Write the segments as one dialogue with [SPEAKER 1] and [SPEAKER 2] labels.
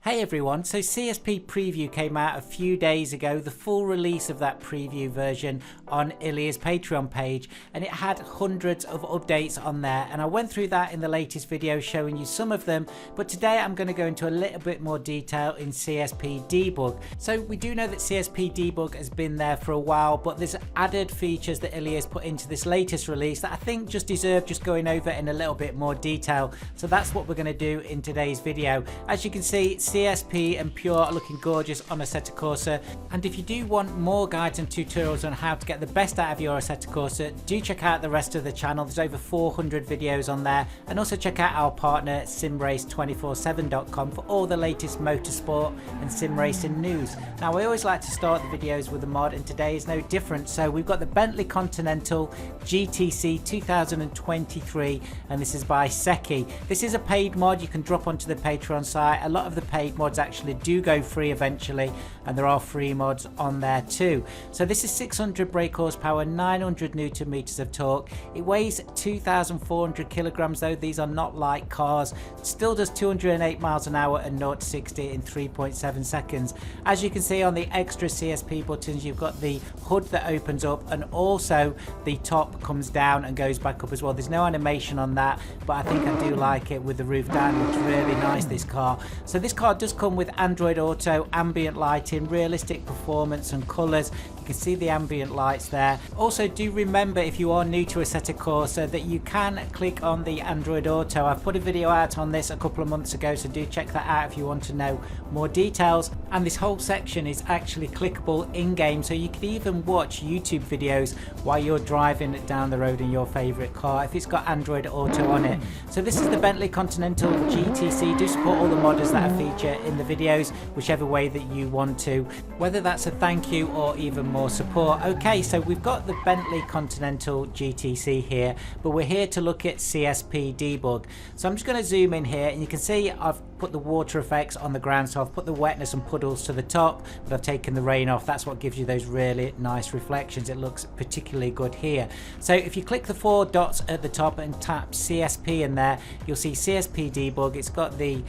[SPEAKER 1] Hey everyone, so CSP preview came out a few days ago, the full release of that preview version on Ilya's Patreon page, and it had hundreds of updates on there, and I went through that in the latest video showing you some of them, but today I'm going to go into a little bit more detail in CSP debug. So we do know that CSP debug has been there for a while, but there's added features that Ilya's put into this latest release that I think just deserve just going over in a little bit more detail. So that's what we're going to do in today's video. As you can see, CSP and Pure are looking gorgeous on Assetto Corsa, and if you do want more guides and tutorials on how to get the best out of your Assetto Corsa, do check out the rest of the channel. There's over 400 videos on there, and also check out our partner simrace247.com for all the latest motorsport and sim racing news. Now I always like to start the videos with a mod, and today is no different. So we've got the Bentley Continental GTC 2023, and this is by Seki. This is a paid mod you can drop onto the Patreon site. A lot of the paid mods actually do go free eventually, and there are free mods on there too. So this is 600 brake horsepower, 900 newton meters of torque. It weighs 2,400 kilograms though. These are not light cars. It still does 208 miles an hour and 0 to 60 in 3.7 seconds. As you can see on the extra CSP buttons, you've got the hood that opens up, and also the top comes down and goes back up as well. There's no animation on that, but I think I do like it with the roof down. It looks really nice, this car. So this car does come with Android Auto, ambient lighting, realistic performance and colours. You can see the ambient lights there. Also, do remember, if you are new to Assetto Corsa, that you can click on the Android Auto. I've put a video out on this a couple of months ago, so do check that out if you want to know more details. And this whole section is actually clickable in-game, so you can even watch YouTube videos while you're driving down the road in your favourite car if it's got Android Auto on it. So this is the Bentley Continental GTC. Do support all the modders that I feature in the videos, whichever way that you want to, whether that's a thank you or even more support. Okay, so we've got the Bentley Continental GTC here, but we're here to look at CSP debug. So I'm just going to zoom in here, and you can see I've put the water effects on the ground, so I've put the wetness and puddles to the top, but I've taken the rain off. That's what gives you those really nice reflections. It looks particularly good here. So if you click the four dots at the top and tap CSP in there, you'll see CSP debug. It's got the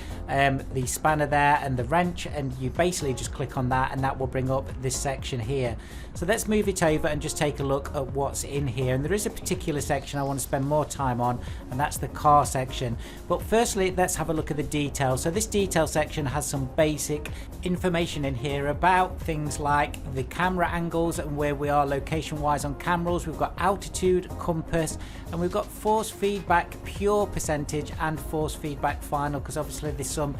[SPEAKER 1] spanner there and the wrench, and you basically just click on that and that will bring up this section here. So let's move it over and just take a look at what's in here. And there is a particular section I want to spend more time on, and that's the car section. But firstly, let's have a look at the details. So this detail section has some basic information in here about things like the camera angles and where we are location wise on cameras. We've got altitude, compass, and we've got force feedback pure percentage and force feedback final, because obviously there's some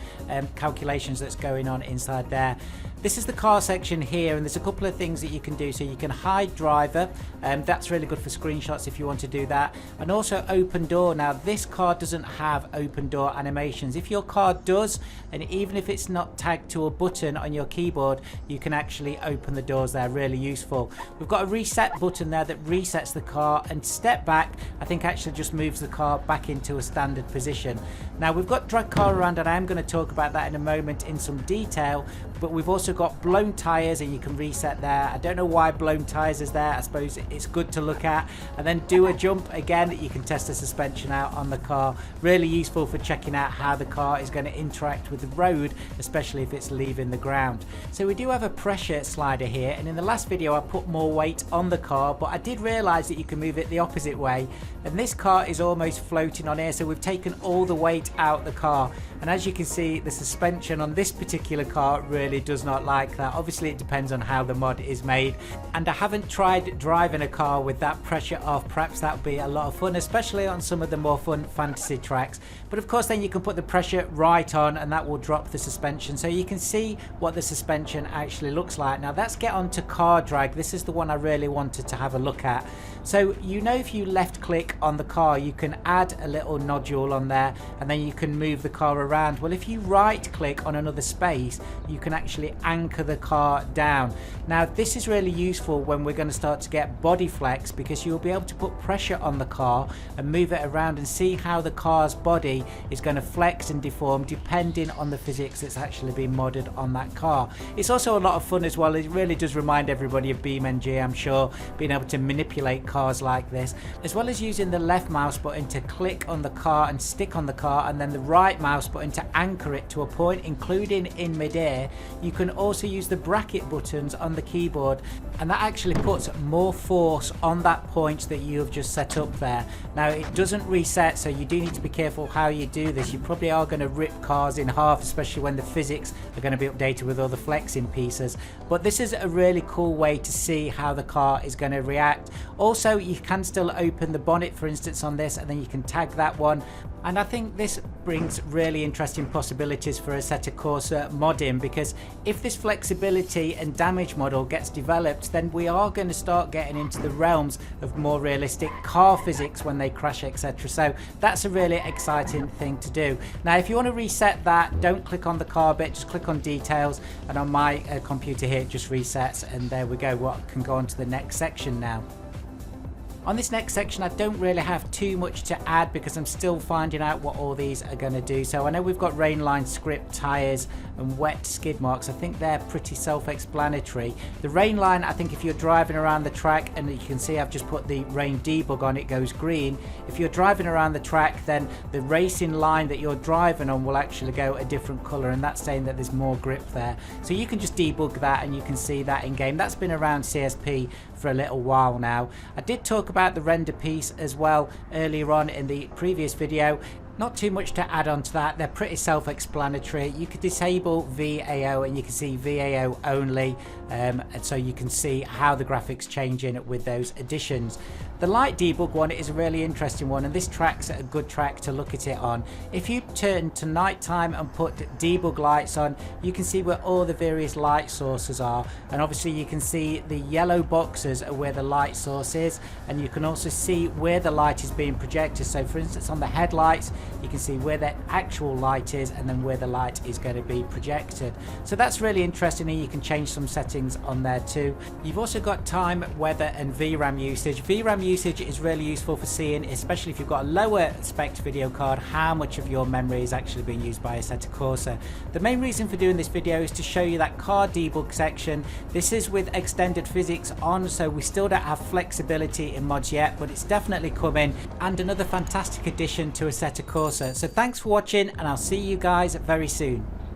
[SPEAKER 1] calculations that's going on inside there. This is the car section here, and there's a couple of things that you can do. So you can hide driver, that's really good for screenshots if you want to do that, and also open door. Now this car doesn't have open door animations. If your car does, and even if it's not tagged to a button on your keyboard, you can actually open the doors there. Really useful. We've got a reset button there that resets the car, and step back I think actually just moves the car back into a standard position. Now we've got drag car around, and I am going to talk about that in a moment in some detail, but we've also got blown tires, and you can reset there. I don't know why blown tires is there. I suppose it's good to look at. And then do a jump again, you can test the suspension out on the car. Really useful for checking out how the car is going to interact with the road, especially if it's leaving the ground. So we do have a pressure slider here, and in the last video I put more weight on the car, but I did realize that you can move it the opposite way, and this car is almost floating on air, so we've taken all the weight out the car. And as you can see, the suspension on this particular car really does not like that. Obviously it depends on how the mod is made, and I haven't tried driving a car with that pressure off. Perhaps that would be a lot of fun, especially on some of the more fun fantasy tracks. But of course then you can put the pressure right on, and that will drop the suspension, so you can see what the suspension actually looks like. Now let's get on to car drag. This is the one I really wanted to have a look at. So you know, if you left click on the car, you can add a little nodule on there, and then you can move the car around. Well, if you right click on another space, you can actually anchor the car down. Now this is really useful when we're going to start to get body flex, because you'll be able to put pressure on the car and move it around and see how the car's body is going to flex and deform depending on the physics that's actually been modded on that car. It's also a lot of fun as well. It really does remind everybody of BeamNG, I'm sure, being able to manipulate cars like this, as well as using the left mouse button to click on the car and stick on the car, and then the right mouse button button to anchor it to a point, including in mid-air. You can also use the bracket buttons on the keyboard, and that actually puts more force on that point that you have just set up there. Now it doesn't reset, so you do need to be careful how you do this. You probably are going to rip cars in half, especially when the physics are going to be updated with all the flexing pieces. But this is a really cool way to see how the car is going to react. Also, you can still open the bonnet, for instance, on this, and then you can tag that one. And I think this brings really interesting possibilities for Assetto Corsa modding, because if this flexibility and damage model gets developed, then we are going to start getting into the realms of more realistic car physics when they crash, etc. So that's a really exciting thing to do. Now if you want to reset that, don't click on the car bit, just click on details, and on my computer here it just resets, and there we go. What can go on to the next section now. On this next section, I don't really have too much to add because I'm still finding out what all these are going to do. So I know we've got rain line script, tyres and wet skid marks. I think they're pretty self-explanatory. The rain line, I think if you're driving around the track, and you can see I've just put the rain debug on, it goes green. If you're driving around the track, then the racing line that you're driving on will actually go a different colour, and that's saying that there's more grip there. So you can just debug that and you can see that in game. That's been around CSP for a little while now. I did talk about the render piece as well earlier on in the previous video. Not too much to add on to that. They're pretty self-explanatory. You could disable VAO and you can see VAO only, and so you can see how the graphics change in it with those additions. The light debug one is a really interesting one, and this track's a good track to look at it on. If you turn to nighttime and put debug lights on, you can see where all the various light sources are, and obviously you can see the yellow boxes are where the light source is, and you can also see where the light is being projected. So for instance, on the headlights you can see where the actual light is and then where the light is going to be projected. So that's really interesting, and you can change some settings on there too. You've also got time, weather and VRAM usage. VRAM usage is really useful for seeing, especially if you've got a lower spec video card, how much of your memory is actually being used by Assetto Corsa. The main reason for doing this video is to show you that car debug section. This is with extended physics on, so we still don't have flexibility in mods yet, but it's definitely coming, and another fantastic addition to Assetto Corsa. So thanks for watching, and I'll see you guys very soon.